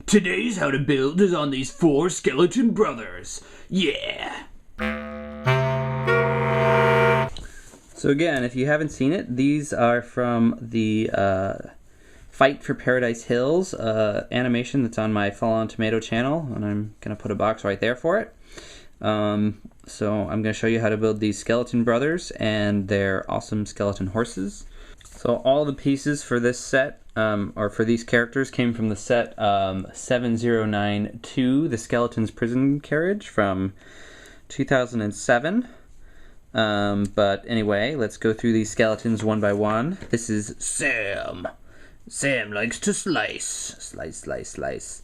Today's how to build is on these 4 skeleton brothers. Yeah! So again, if you haven't seen it, these are from the Fight for Paradise Hills animation that's on my Fallen Tomato channel, and I'm going to put a box right there for it. So I'm going to show you how to build these skeleton brothers and their awesome skeleton horses. So all the pieces for this set, or for these characters, came from the set 7092, the Skeletons Prison Carriage from 2007. But anyway, let's go through these skeletons one by one. This is Sam. Sam likes to slice. Slice, slice, slice.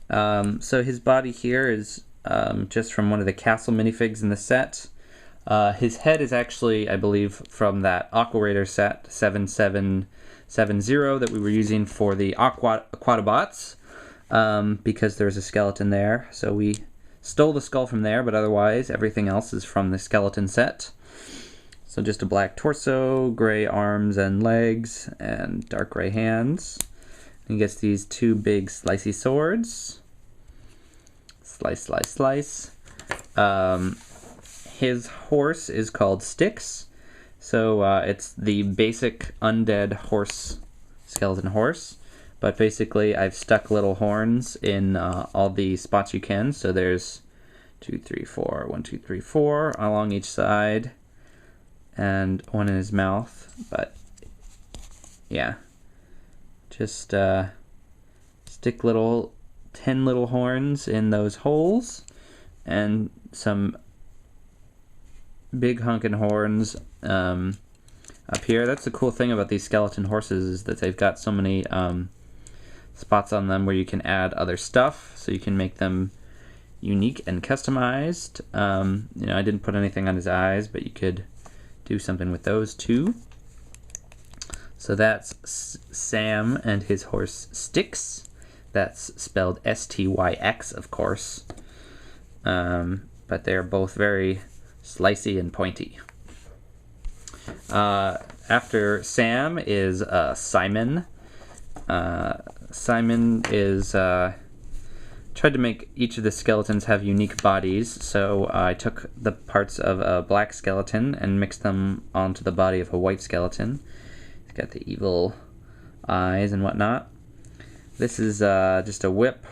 So his body here is just from one of the castle minifigs in the set. His head is actually, I believe, from that Aqua Raider set 7770 that we were using for the Aquatobots, because there's a skeleton there. So we stole the skull from there, but otherwise everything else is from the skeleton set. So just a black torso, gray arms and legs, and dark gray hands. He gets these 2 big slicey swords. Slice, slice, slice. His horse is called Styx. So it's the basic undead horse, skeleton horse. But basically I've stuck little horns in all the spots you can. So there's 2, 3, 4, 1, 2, 3, 4 along each side. And one in his mouth. But yeah. Just stick 10 little horns in those holes. And some big honking horns up here. That's the cool thing about these skeleton horses, is that they've got so many spots on them where you can add other stuff, so you can make them unique and customized. You know, I didn't put anything on his eyes, but you could do something with those too. So that's Sam and his horse Styx. That's spelled S-T-Y-X, of course. But they're both very slicey and pointy. After Sam is Simon. Simon is tried to make each of the skeletons have unique bodies, so I took the parts of a black skeleton and mixed them onto the body of a white skeleton. He's got the evil eyes and whatnot. This is just a whip.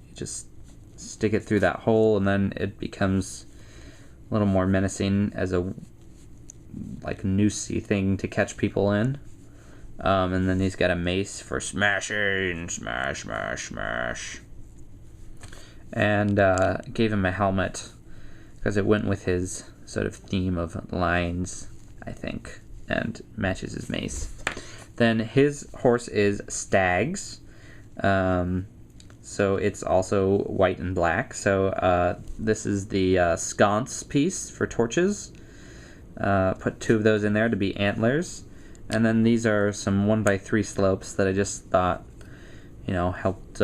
You just stick it through that hole, and then it becomes a little more menacing as a noosey thing to catch people in. And then he's got a mace for smashing, smash, smash, smash. And gave him a helmet because it went with his sort of theme of lines, I think, and matches his mace. Then his horse is Stags. So it's also white and black. So this is the sconce piece for torches. Put 2 of those in there to be antlers. And then these are some 1x3 slopes that I just thought, helped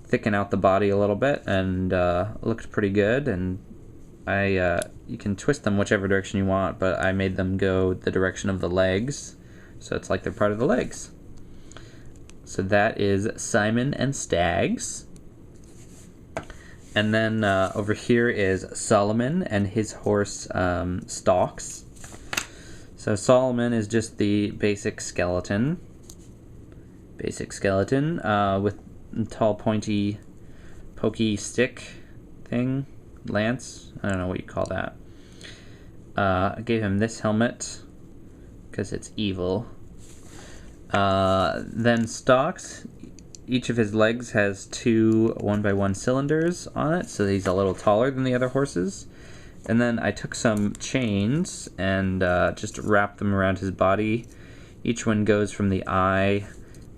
thicken out the body a little bit, and looked pretty good. And you can twist them whichever direction you want, but I made them go the direction of the legs, so it's like they're part of the legs. So that is Simon and Stags. And then over here is Solomon and his horse Stalks. So Solomon is just the basic skeleton. With a tall, pointy, pokey stick thing. Lance? I don't know what you call that. I gave him this helmet because it's evil. Then Stalks. Each of his legs has 2 1x1 cylinders on it, so he's a little taller than the other horses. And then I took some chains and just wrapped them around his body. Each one goes from the eye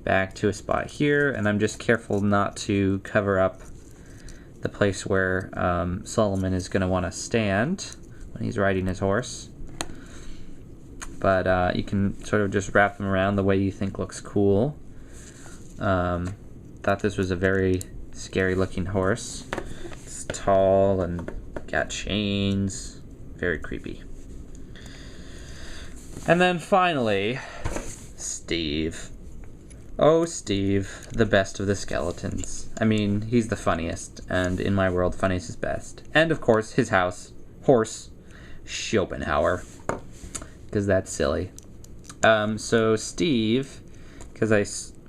back to a spot here, and I'm just careful not to cover up the place where Solomon is going to want to stand when he's riding his horse. But you can sort of just wrap them around the way you think looks cool. Thought this was a very scary looking horse. It's tall and got chains. Very creepy. And then finally, Steve. Oh, Steve, the best of the skeletons. I mean, he's the funniest, and in my world, funniest is best. And of course, his horse, Schopenhauer, because that's silly. So Steve,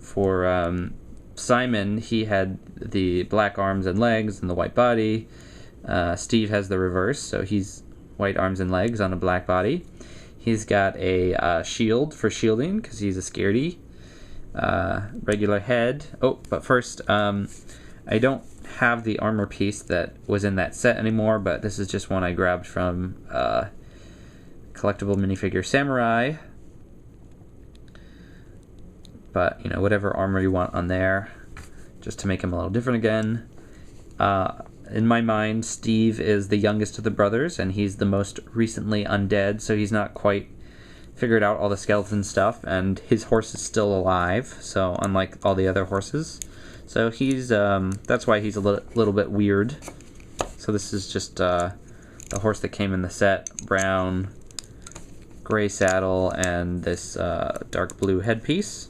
for Simon, he had the black arms and legs and the white body. Steve has the reverse, so he's white arms and legs on a black body. He's got a shield for shielding, because he's a scaredy. Regular head. Oh, but first, I don't have the armor piece that was in that set anymore, but this is just one I grabbed from collectible minifigure Samurai. But, you know, whatever armor you want on there, just to make him a little different again. In my mind, Steve is the youngest of the brothers, and he's the most recently undead, so he's not quite figured out all the skeleton stuff, and his horse is still alive, so unlike all the other horses. So he's, that's why he's a little bit weird. So this is just the horse that came in the set, brown, gray saddle, and this dark blue headpiece.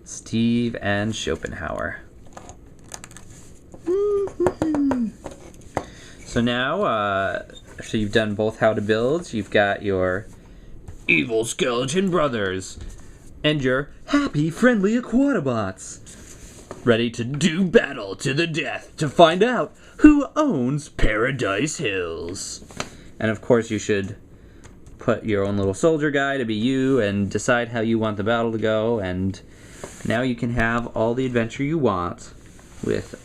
Steve and Schopenhauer. So now, after you've done both how to builds, you've got your Evil skeleton brothers. and your happy, friendly Aquatobots, Ready to do battle to the death to find out who owns Paradise Hills. and of course you should put your own little soldier guy to be you and decide how you want the battle to go, and now you can have all the adventure you want with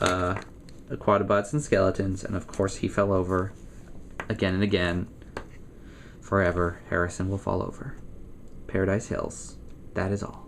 Aquatobots and skeletons, and of course he fell over again and again. Forever, Harrison will fall over. Paradise Hills. That is all.